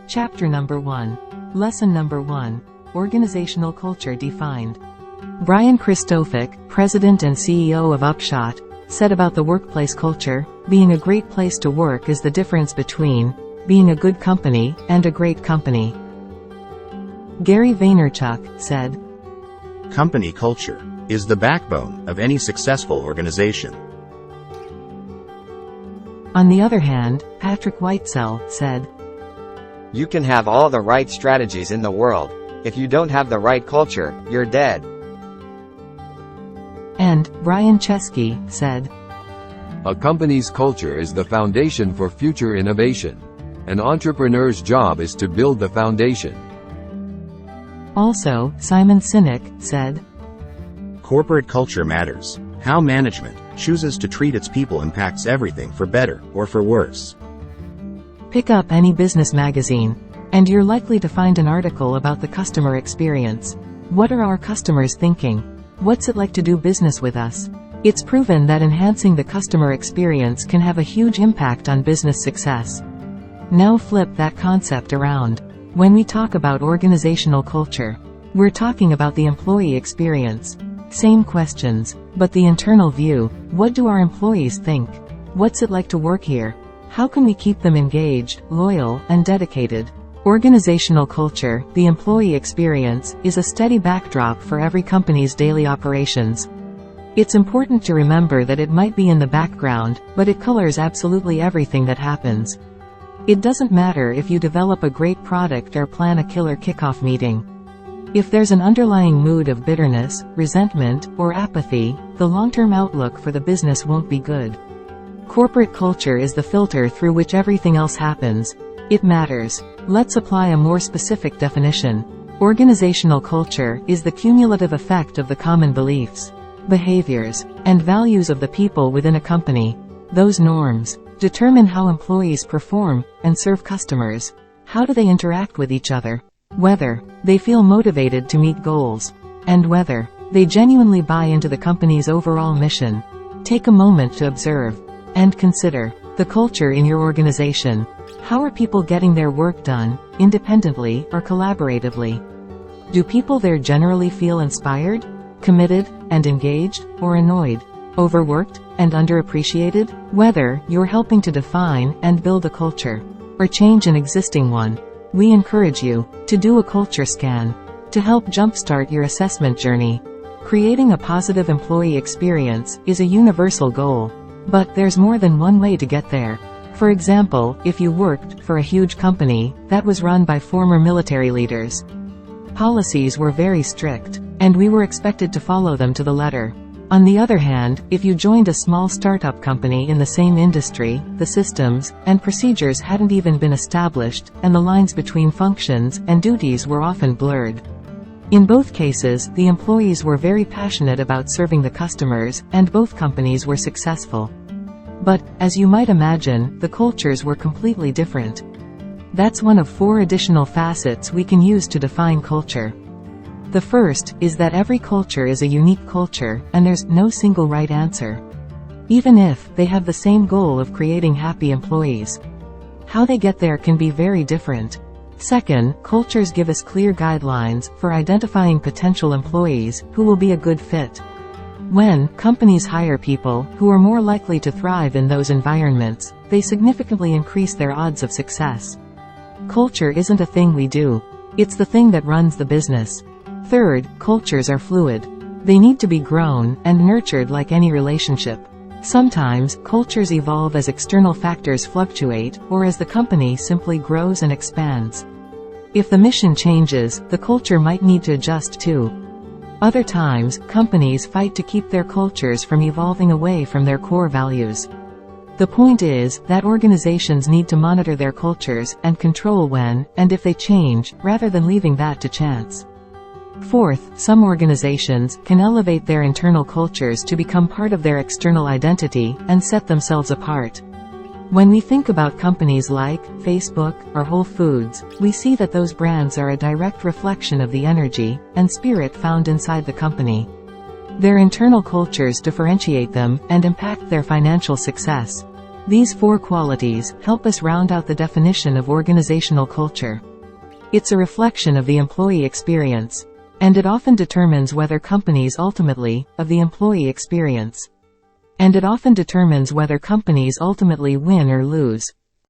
Chapter number 1. Lesson number 1. Organizational culture defined. Brian Christophic, President and CEO of Upshot, said about the workplace culture, being a great place to work is the difference between being a good company and a great company. Gary Vaynerchuk said, Company culture is the backbone of any successful organization. On the other hand, Patrick Whitesell said, You can have all the right strategies in the world. If you don't have the right culture, you're dead. And Brian Chesky said, A company's culture is the foundation for future innovation. An entrepreneur's job is to build the foundation. Also, Simon Sinek said, Corporate culture matters. How management chooses to treat its people impacts everything for better or for worse. Pick up any business magazine, and you're likely to find an article about the customer experience. What are our customers thinking? What's it like to do business with us? It's proven that enhancing the customer experience can have a huge impact on business success. Now flip that concept around. When we talk about organizational culture, we're talking about the employee experience. Same questions, but the internal view. What do our employees think? What's it like to work here? How can we keep them engaged, loyal, and dedicated? Organizational culture, the employee experience, is a steady backdrop for every company's daily operations. It's important to remember that it might be in the background, but it colors absolutely everything that happens. It doesn't matter if you develop a great product or plan a killer kickoff meeting. If there's an underlying mood of bitterness, resentment, or apathy, the long-term outlook for the business won't be good. Corporate culture is the filter through which everything else happens. It matters. Let's apply a more specific definition. Organizational culture is the cumulative effect of the common beliefs, behaviors, and values of the people within a company. Those norms determine how employees perform and serve customers. How do they interact with each other? Whether they feel motivated to meet goals, and whether they genuinely buy into the company's overall mission. Take a moment to observe and consider the culture in your organization. How are people getting their work done, independently or collaboratively? Do people there generally feel inspired, committed, and engaged, or annoyed, overworked, and underappreciated? Whether you're helping to define and build a culture, or change an existing one, we encourage you to do a culture scan to help jumpstart your assessment journey. Creating a positive employee experience is a universal goal, but there's more than one way to get there. For example, if you worked for a huge company that was run by former military leaders, policies were very strict, and we were expected to follow them to the letter. On the other hand, if you joined a small startup company in the same industry, the systems and procedures hadn't even been established, and the lines between functions and duties were often blurred. In both cases, the employees were very passionate about serving the customers, and both companies were successful. But, as you might imagine, the cultures were completely different. That's one of 4 additional facets we can use to define culture. The first is that every culture is a unique culture, and there's no single right answer. Even if they have the same goal of creating happy employees, how they get there can be very different. Second, cultures give us clear guidelines for identifying potential employees who will be a good fit. When companies hire people who are more likely to thrive in those environments, they significantly increase their odds of success. Culture isn't a thing we do. It's the thing that runs the business. Third, cultures are fluid. They need to be grown and nurtured like any relationship. Sometimes, cultures evolve as external factors fluctuate, or as the company simply grows and expands. If the mission changes, the culture might need to adjust too. Other times, companies fight to keep their cultures from evolving away from their core values. The point is that organizations need to monitor their cultures and control when and if they change, rather than leaving that to chance. Fourth, some organizations can elevate their internal cultures to become part of their external identity and set themselves apart. When we think about companies like Facebook or Whole Foods, we see that those brands are a direct reflection of the energy and spirit found inside the company. Their internal cultures differentiate them and impact their financial success. These 4 qualities help us round out the definition of organizational culture. It's a reflection of the employee experience, and it often determines whether companies ultimately win or lose.